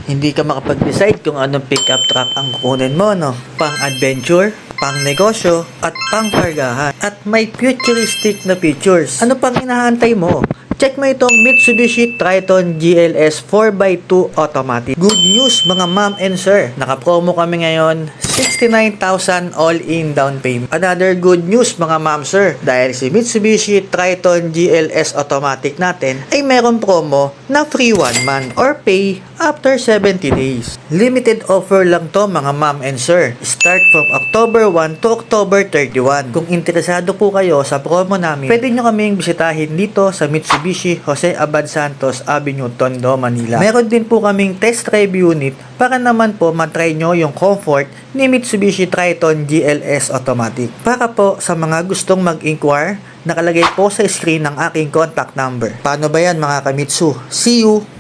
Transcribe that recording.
Hindi ka makapag-decide kung anong pickup truck ang kukunin mo, no? Pang-adventure, pang-negosyo, at pang-kargahan. At may futuristic na features. Ano pang hinahantay mo? Check mo itong Mitsubishi Triton GLS 4x2 Automatic. Good news mga ma'am and sir. Naka-promo kami ngayon, 69,000 all-in down payment. Another good news mga ma'am sir. Dahil si Mitsubishi Triton GLS Automatic natin ay meron promo na free 1 month or pay after 70 days. Limited offer lang to mga ma'am and sir. Start from October 1 to October 31. Kung interesado po kayo sa promo namin, pwede nyo kaming bisitahin dito sa Mitsubishi Jose Abad Santos Avenue, Tondo, Manila. Meron din po kaming test drive unit para naman po matry nyo yung comfort ni Mitsubishi Triton GLS Automatic. Para po sa mga gustong mag-inquire, nakalagay po sa screen ng aking contact number. Paano ba yan mga kamitsu? See you!